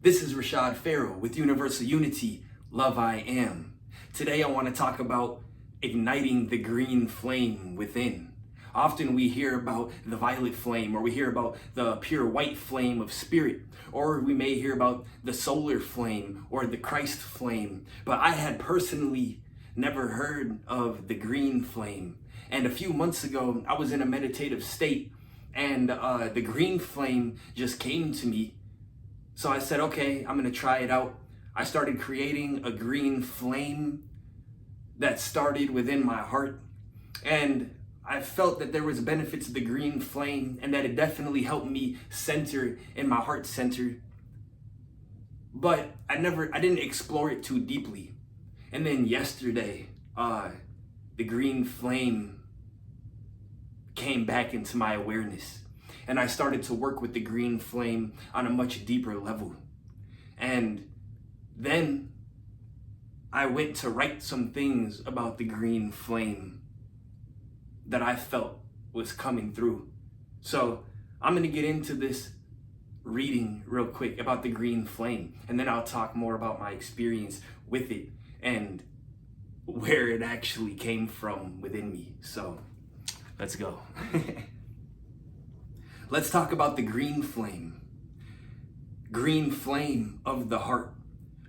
This is Rashad Farrell with Universal Unity, Love I Am. Today I want to talk about igniting the green flame within. Often we hear about the violet flame, or we hear about the pure white flame of spirit, or we may hear about the solar flame or the Christ flame. But I had personally never heard of the green flame. And a few months ago, I was in a meditative state, and the green flame just came to me. So I said, okay, I'm gonna try it out. I started creating a green flame that started within my heart. And I felt that there was benefits of the green flame and that it definitely helped me center in my heart center. But I didn't explore it too deeply. And then yesterday, the green flame came back into my awareness. And I started to work with the green flame on a much deeper level. And then I went to write some things about the green flame that I felt was coming through. So I'm gonna get into this reading real quick about the green flame, and then I'll talk more about my experience with it and where it actually came from within me. So let's go. Let's talk about the green flame. Green flame of the heart.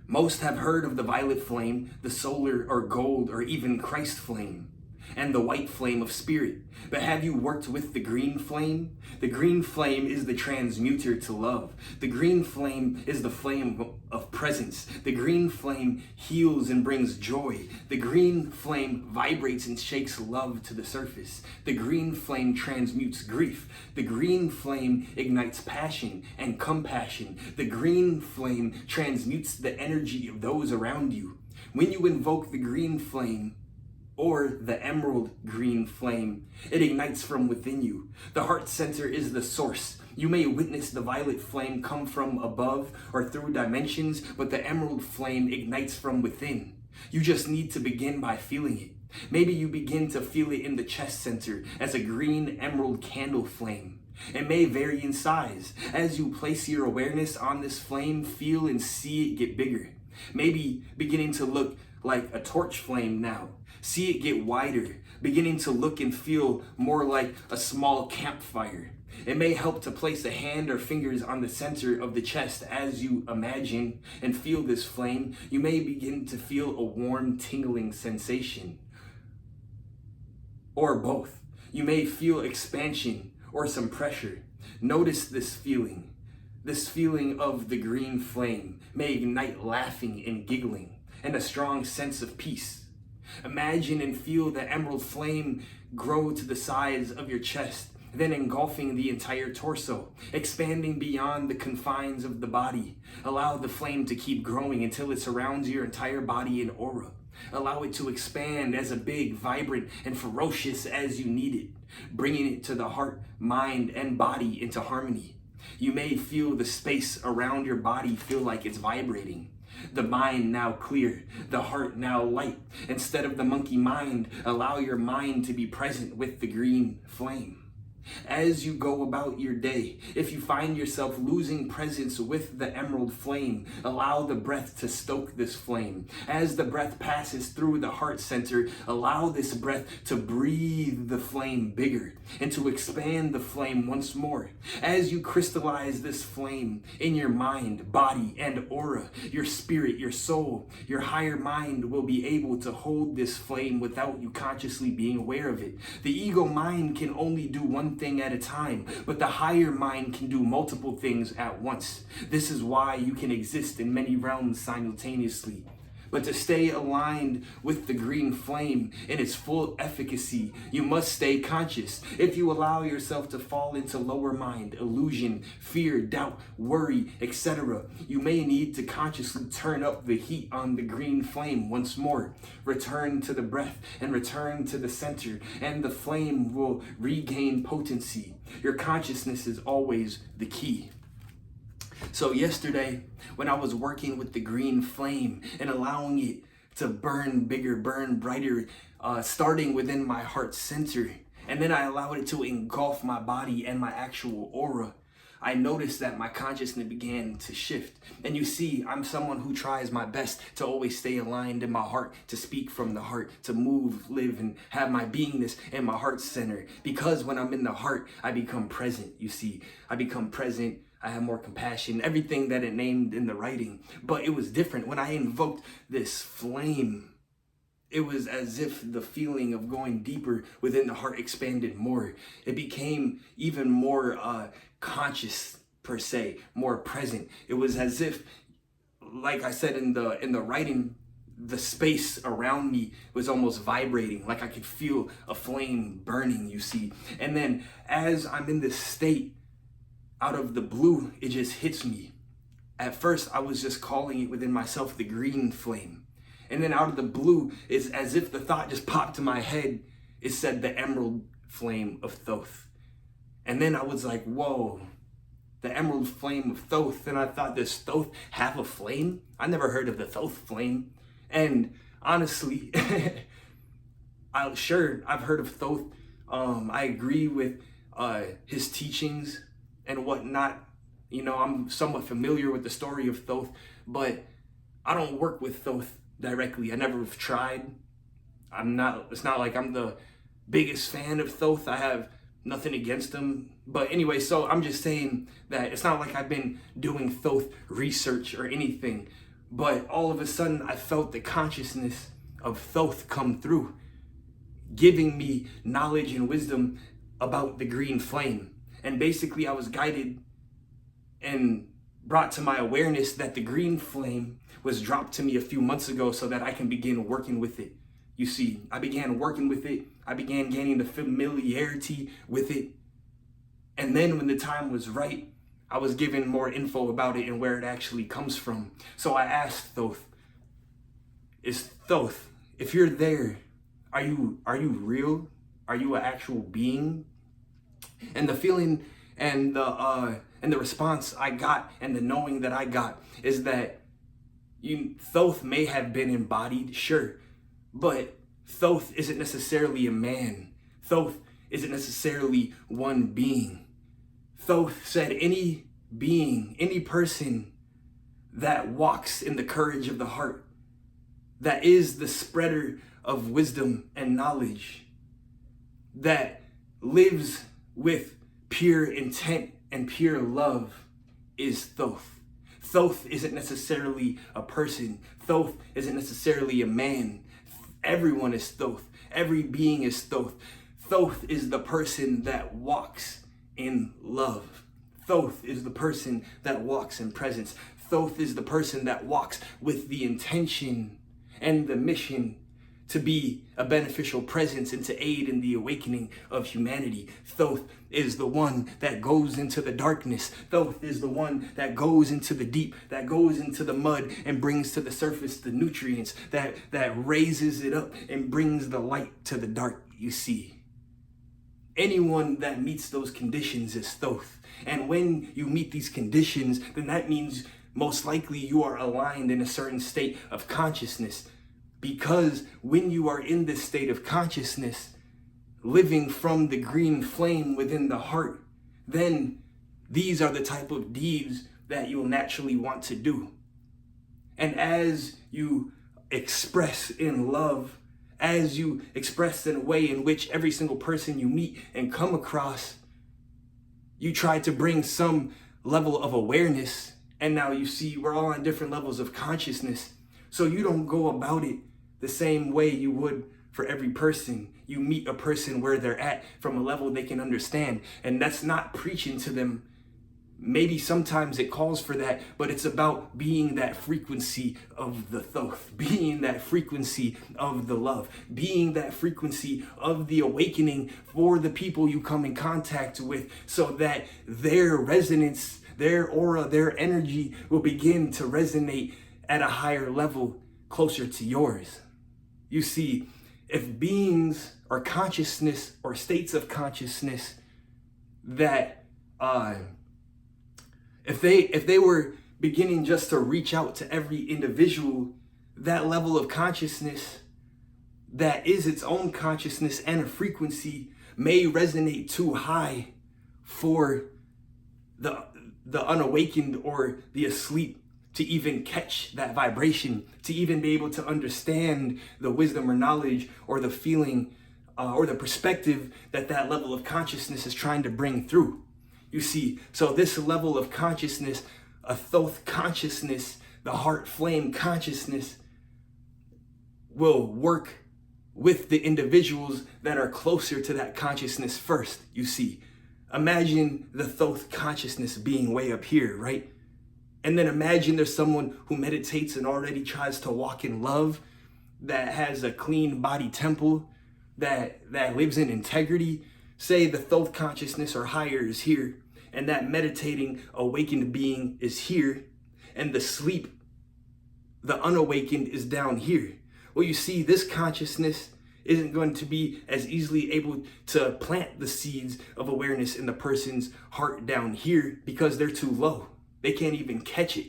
Most have heard of the violet flame, the solar or gold or even Christ flame, and the white flame of spirit. But have you worked with the green flame? The green flame is the transmuter to love. The green flame is the flame of presence. The green flame heals and brings joy. The green flame vibrates and shakes love to the surface. The green flame transmutes grief. The green flame ignites passion and compassion. The green flame transmutes the energy of those around you. When you invoke the green flame, or the emerald green flame, it ignites from within you. The heart center is the source. You may witness the violet flame come from above or through dimensions, but the emerald flame ignites from within. You just need to begin by feeling it. Maybe you begin to feel it in the chest center as a green emerald candle flame. It may vary in size. As you place your awareness on this flame, feel and see it get bigger. Maybe beginning to look like a torch flame now. See it get wider, beginning to look and feel more like a small campfire. It may help to place a hand or fingers on the center of the chest as you imagine and feel this flame. You may begin to feel a warm, tingling sensation, or both. You may feel expansion or some pressure. Notice this feeling. This feeling of the green flame may ignite laughing and giggling and a strong sense of peace. Imagine and feel the emerald flame grow to the size of your chest, then engulfing the entire torso, expanding beyond the confines of the body. Allow the flame to keep growing until it surrounds your entire body and aura. Allow it to expand as a big, vibrant, and ferocious as you need it, bringing it to the heart, mind, and body into harmony. You may feel the space around your body feel like it's vibrating. The mind now clear, the heart now light. Instead of the monkey mind, allow your mind to be present with the green flame. As you go about your day, if you find yourself losing presence with the emerald flame, allow the breath to stoke this flame. As the breath passes through the heart center, allow this breath to breathe the flame bigger and to expand the flame once more. As you crystallize this flame in your mind, body, and aura, your spirit, your soul, your higher mind will be able to hold this flame without you consciously being aware of it. The ego mind can only do one thing at a time, but the higher mind can do multiple things at once. This is why you can exist in many realms simultaneously. But to stay aligned with the green flame in its full efficacy, you must stay conscious. If you allow yourself to fall into lower mind, illusion, fear, doubt, worry, etc., you may need to consciously turn up the heat on the green flame once more. Return to the breath and return to the center, and the flame will regain potency. Your consciousness is always the key. So yesterday, when I was working with the green flame and allowing it to burn bigger, burn brighter, starting within my heart center, and then I allowed it to engulf my body and my actual aura, I noticed that my consciousness began to shift. And you see, I'm someone who tries my best to always stay aligned in my heart, to speak from the heart, to move, live, and have my beingness in my heart center. Because when I'm in the heart, I become present. You see, I become present. I have more compassion, everything that it named in the writing. But it was different when I invoked this flame. It was as if the feeling of going deeper within the heart expanded more. It became even more conscious, per se, more present. It was as if, like I said in the writing, the space around me was almost vibrating, like I could feel a flame burning, you see. And then as I'm in this state, out of the blue, it just hits me. At first, I was just calling it within myself the green flame. And then out of the blue, it's as if the thought just popped to my head. It said the emerald flame of Thoth. And then I was like, whoa, the emerald flame of Thoth. And I thought, does Thoth have a flame? I never heard of the Thoth flame. And honestly, I've heard of Thoth. I agree with his teachings and whatnot. You know, I'm somewhat familiar with the story of Thoth, but I don't work with Thoth directly. I never have tried. It's not like I'm the biggest fan of Thoth. I have nothing against him. But anyway, so I'm just saying that it's not like I've been doing Thoth research or anything. But all of a sudden, I felt the consciousness of Thoth come through, giving me knowledge and wisdom about the green flame. And basically, I was guided and brought to my awareness that the green flame was dropped to me a few months ago so that I can begin working with it. You see, I began working with it. I began gaining the familiarity with it. And then when the time was right, I was given more info about it and where it actually comes from. So I asked Thoth, if you're there, are you real? Are you an actual being? And the feeling and the response I got and the knowing that I got is that Thoth may have been embodied, sure, but Thoth isn't necessarily a man. Thoth isn't necessarily one being. Thoth said any being, any person that walks in the courage of the heart, that is the spreader of wisdom and knowledge, that lives with pure intent and pure love, is Thoth. Thoth isn't necessarily a person. Thoth isn't necessarily a man. Everyone is Thoth. Every being is Thoth. Thoth is the person that walks in love. Thoth is the person that walks in presence. Thoth is the person that walks with the intention and the mission to be a beneficial presence and to aid in the awakening of humanity. Thoth is the one that goes into the darkness. Thoth is the one that goes into the deep, that goes into the mud and brings to the surface the nutrients, that raises it up and brings the light to the dark, you see. Anyone that meets those conditions is Thoth. And when you meet these conditions, then that means most likely you are aligned in a certain state of consciousness. Because when you are in this state of consciousness, living from the green flame within the heart, then these are the type of deeds that you'll naturally want to do. And as you express in love, as you express in a way in which every single person you meet and come across, you try to bring some level of awareness. And now you see we're all on different levels of consciousness. So you don't go about it the same way you would for every person. You meet a person where they're at from a level they can understand. And that's not preaching to them. Maybe sometimes it calls for that, but it's about being that frequency of the Thoth, being that frequency of the love, being that frequency of the awakening for the people you come in contact with, so that their resonance, their aura, their energy will begin to resonate at a higher level closer to yours. You see, if beings or consciousness or states of consciousness that if they were beginning just to reach out to every individual, that level of consciousness that is its own consciousness and a frequency may resonate too high for the unawakened or the asleep to even catch that vibration, to even be able to understand the wisdom or knowledge or the feeling or the perspective that that level of consciousness is trying to bring through. You see, so this level of consciousness, a Thoth consciousness, the heart flame consciousness, will work with the individuals that are closer to that consciousness first. You see, imagine the Thoth consciousness being way up here, right? And then imagine there's someone who meditates and already tries to walk in love, that has a clean body temple, that lives in integrity. Say the Thoth consciousness or higher is here, and that meditating awakened being is here, and the sleep, the unawakened, is down here. Well, you see, this consciousness isn't going to be as easily able to plant the seeds of awareness in the person's heart down here because they're too low. They can't even catch it.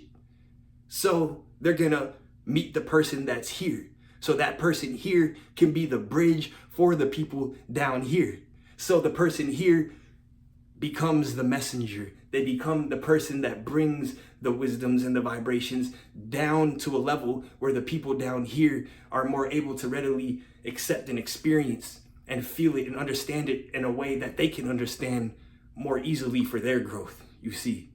So they're gonna meet the person that's here. So that person here can be the bridge for the people down here. So the person here becomes the messenger. They become the person that brings the wisdoms and the vibrations down to a level where the people down here are more able to readily accept and experience and feel it and understand it in a way that they can understand more easily for their growth, you see.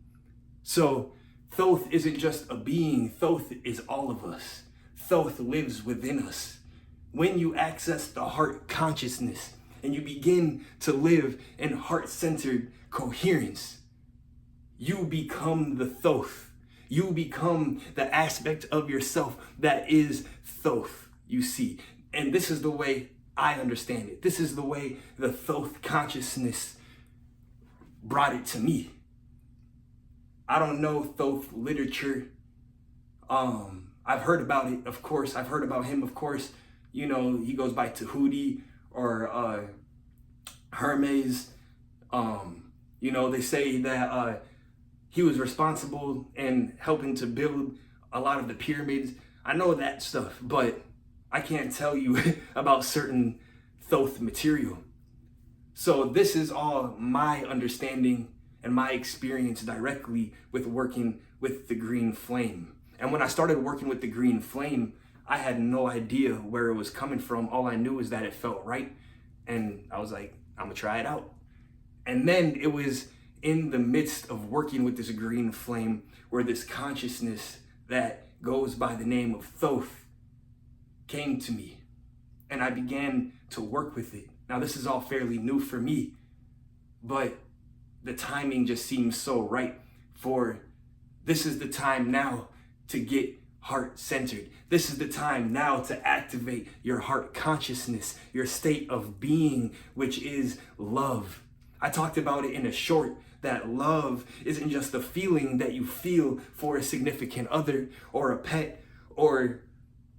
So Thoth isn't just a being, Thoth is all of us. Thoth lives within us. When you access the heart consciousness and you begin to live in heart-centered coherence, you become the Thoth. You become the aspect of yourself that is Thoth, you see. And this is the way I understand it. This is the way the Thoth consciousness brought it to me. I don't know Thoth literature. I've heard about it, of course. I've heard about him, of course. You know, he goes by Tahuti or Hermes. You know, they say that he was responsible in helping to build a lot of the pyramids. I know that stuff, but I can't tell you about certain Thoth material. So this is all my understanding and my experience directly with working with the green flame. And when I started working with the green flame, I had no idea where it was coming from. All I knew is that it felt right. And I was like, I'm gonna try it out. And then it was in the midst of working with this green flame where this consciousness that goes by the name of Thoth came to me. And I began to work with it. Now, this is all fairly new for me, but the timing just seems so right for this is the time now to get heart-centered. This is the time now to activate your heart consciousness, your state of being, which is love. I talked about it in a short, that love isn't just a feeling that you feel for a significant other or a pet or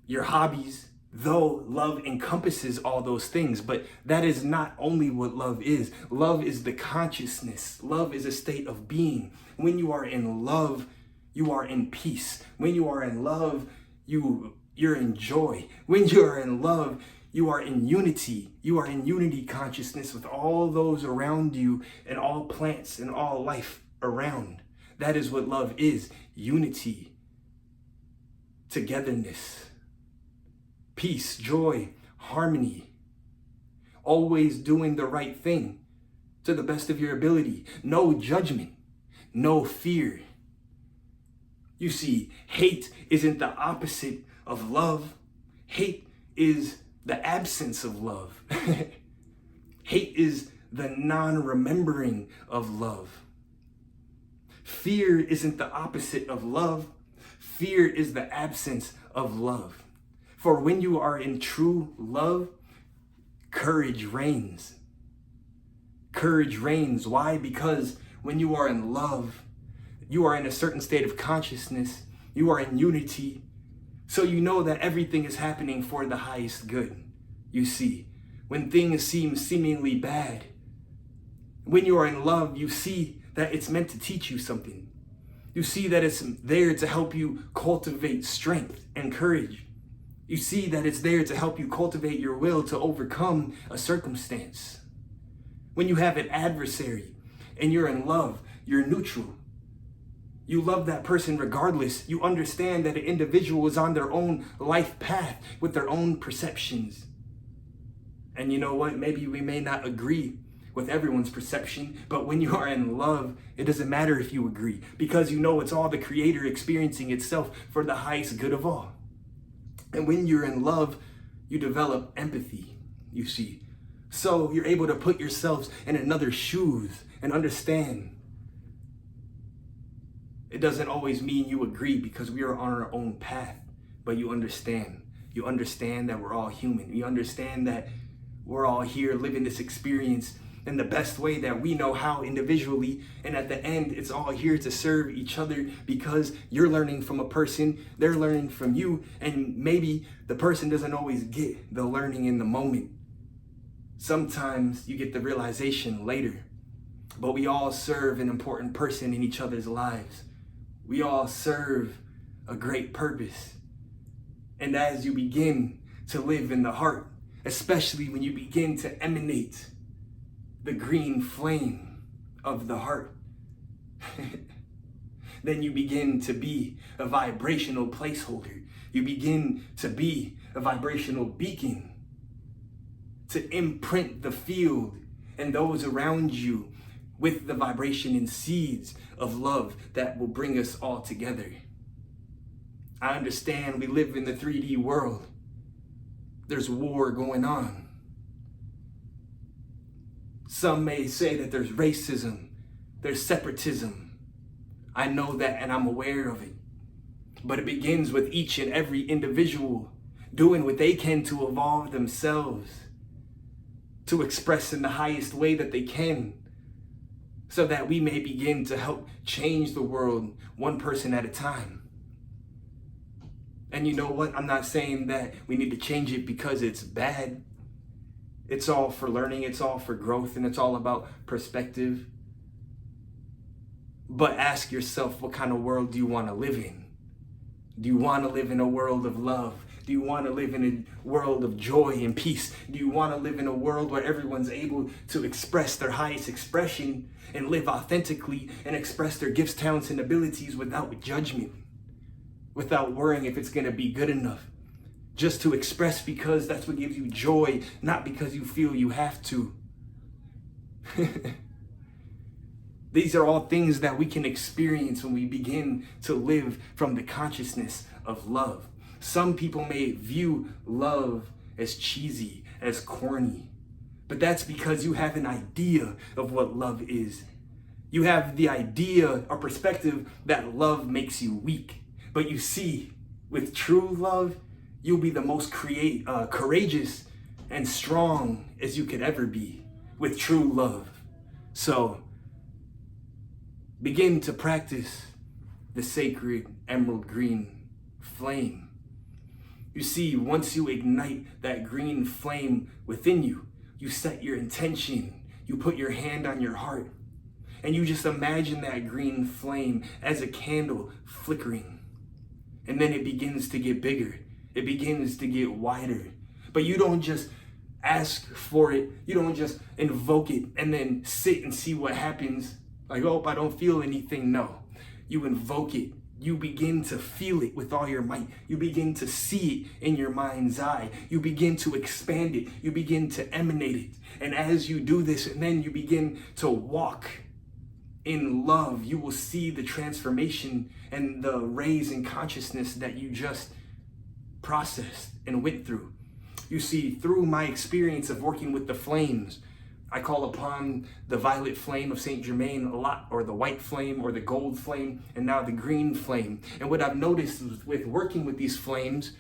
your hobbies, though love encompasses all those things. But that is not only what love is. Love is the consciousness. Love is a state of being. When you are in love, you are in peace. When you are in love, you're in joy. When you are in love, you are in unity. You are in unity consciousness with all those around you and all plants and all life around. That is what love is. Unity, togetherness, peace, joy, harmony. Always doing the right thing to the best of your ability. No judgment, no fear. You see, hate isn't the opposite of love. Hate is the absence of love. Hate is the non-remembering of love. Fear isn't the opposite of love. Fear is the absence of love. For when you are in true love, courage reigns. Courage reigns. Why? Because when you are in love, you are in a certain state of consciousness. You are in unity. So you know that everything is happening for the highest good. You see, when things seem seemingly bad, when you are in love, you see that it's meant to teach you something. You see that it's there to help you cultivate strength and courage. You see that it's there to help you cultivate your will to overcome a circumstance. When you have an adversary and you're in love, you're neutral. You love that person regardless. You understand that an individual is on their own life path with their own perceptions. And you know what? Maybe we may not agree with everyone's perception, but when you are in love, it doesn't matter if you agree, because you know it's all the Creator experiencing itself for the highest good of all. And when you're in love, you develop empathy, you see. So you're able to put yourselves in another's shoes and understand. It doesn't always mean you agree, because we are on our own path, but you understand. You understand that we're all human. You understand that we're all here living this experience in the best way that we know how individually. And at the end, it's all here to serve each other, because you're learning from a person, they're learning from you, and maybe the person doesn't always get the learning in the moment. Sometimes you get the realization later, but we all serve an important person in each other's lives. We all serve a great purpose. And as you begin to live in the heart, especially when you begin to emanate the green flame of the heart, then you begin to be a vibrational placeholder. You begin to be a vibrational beacon to imprint the field and those around you with the vibration and seeds of love that will bring us all together. I understand we live in the 3D world. There's war going on. Some may say that there's racism, there's separatism. I know that, and I'm aware of it. But it begins with each and every individual doing what they can to evolve themselves, to express in the highest way that they can, so that we may begin to help change the world one person at a time. And you know what? I'm not saying that we need to change it because it's bad. It's all for learning, it's all for growth, and it's all about perspective. But ask yourself, what kind of world do you want to live in? Do you want to live in a world of love? Do you want to live in a world of joy and peace? Do you want to live in a world where everyone's able to express their highest expression and live authentically and express their gifts, talents, and abilities without judgment, without worrying if it's going to be good enough? Just to express because that's what gives you joy, not because you feel you have to. These are all things that we can experience when we begin to live from the consciousness of love. Some people may view love as cheesy, as corny, but that's because you have an idea of what love is. You have the idea or perspective that love makes you weak. But you see, with true love, you'll be the most courageous and strong as you could ever be with true love. So begin to practice the sacred emerald green flame. You see, once you ignite that green flame within you, you set your intention, you put your hand on your heart, and you just imagine that green flame as a candle flickering. And then it begins to get bigger. It begins to get wider. But you don't just ask for it. You don't just invoke it and then sit and see what happens. Like, oh, I don't feel anything. No, you invoke it. You begin to feel it with all your might. You begin to see it in your mind's eye. You begin to expand it. You begin to emanate it. And as you do this, and then you begin to walk in love, you will see the transformation and the raise in consciousness that you just processed and went through. You see, through my experience of working with the flames, I call upon the violet flame of Saint Germain a lot, or the white flame, or the gold flame, and now the green flame. And what I've noticed with working with these flames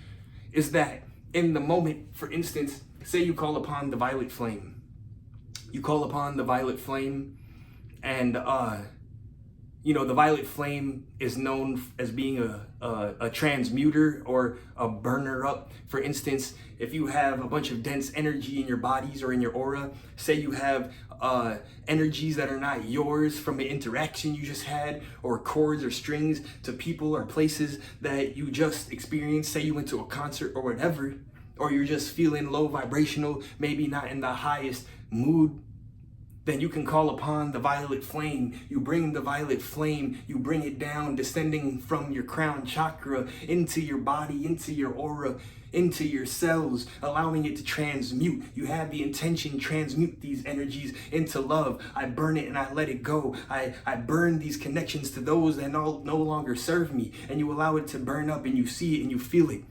is that in the moment, for instance, say you call upon the violet flame. You call upon the violet flame, and the violet flame is known as being a transmuter or a burner up. For instance, if you have a bunch of dense energy in your bodies or in your aura, say you have energies that are not yours from an interaction you just had, or chords or strings to people or places that you just experienced, say you went to a concert or whatever, or you're just feeling low vibrational, maybe not in the highest mood, then you can call upon the violet flame. You bring the violet flame, you bring it down, descending from your crown chakra into your body, into your aura, into your cells, allowing it to transmute. You have the intention, transmute these energies into love. I burn it and I let it go. I burn these connections to those that no longer serve me, and you allow it to burn up, and you see it and you feel it.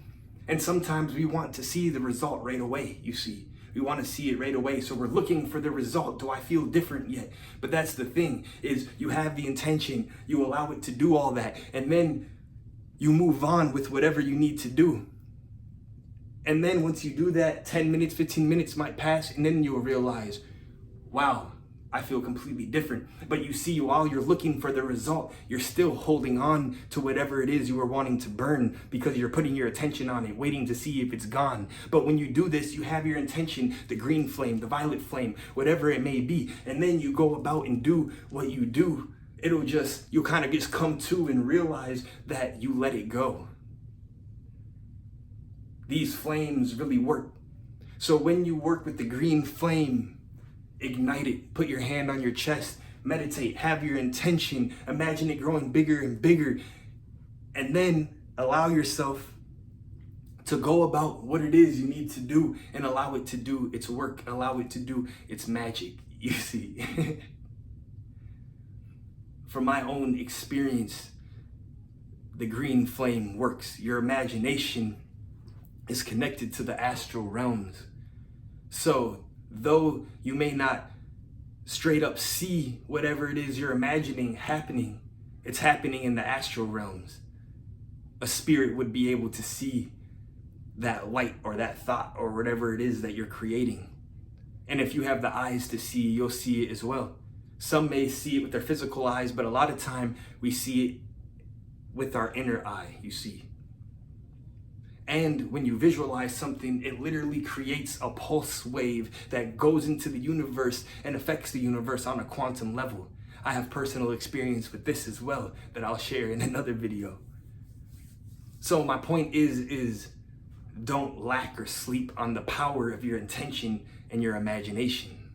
And sometimes we want to see the result right away, you see. We want to see it right away. So we're looking for the result. Do I feel different yet? But that's the thing, is you have the intention, you allow it to do all that, and then you move on with whatever you need to do. And then once you do that, 10 minutes, 15 minutes might pass, and then you'll realize, wow, I feel completely different. But you see, while you're looking for the result, you're still holding on to whatever it is you were wanting to burn, because you're putting your attention on it, waiting to see if it's gone. But when you do this, you have your intention, the green flame, the violet flame, whatever it may be, and then you go about and do what you do. You'll kind of just come to and realize that you let it go. These flames really work. So when you work with the green flame, ignite it, put your hand on your chest, meditate, have your intention, imagine it growing bigger and bigger, and then allow yourself to go about what it is you need to do, and allow it to do its work, allow it to do its magic, you see. From my own experience, the green flame works. Your imagination is connected to the astral realms. So though you may not straight up see whatever it is you're imagining happening, it's happening in the astral realms. A spirit would be able to see that light or that thought or whatever it is that you're creating. And if you have the eyes to see, you'll see it as well. Some may see it with their physical eyes, but a lot of time we see it with our inner eye, you see. And when you visualize something, it literally creates a pulse wave that goes into the universe and affects the universe on a quantum level. I have personal experience with this as well that I'll share in another video. So my point is don't lack or sleep on the power of your intention and your imagination.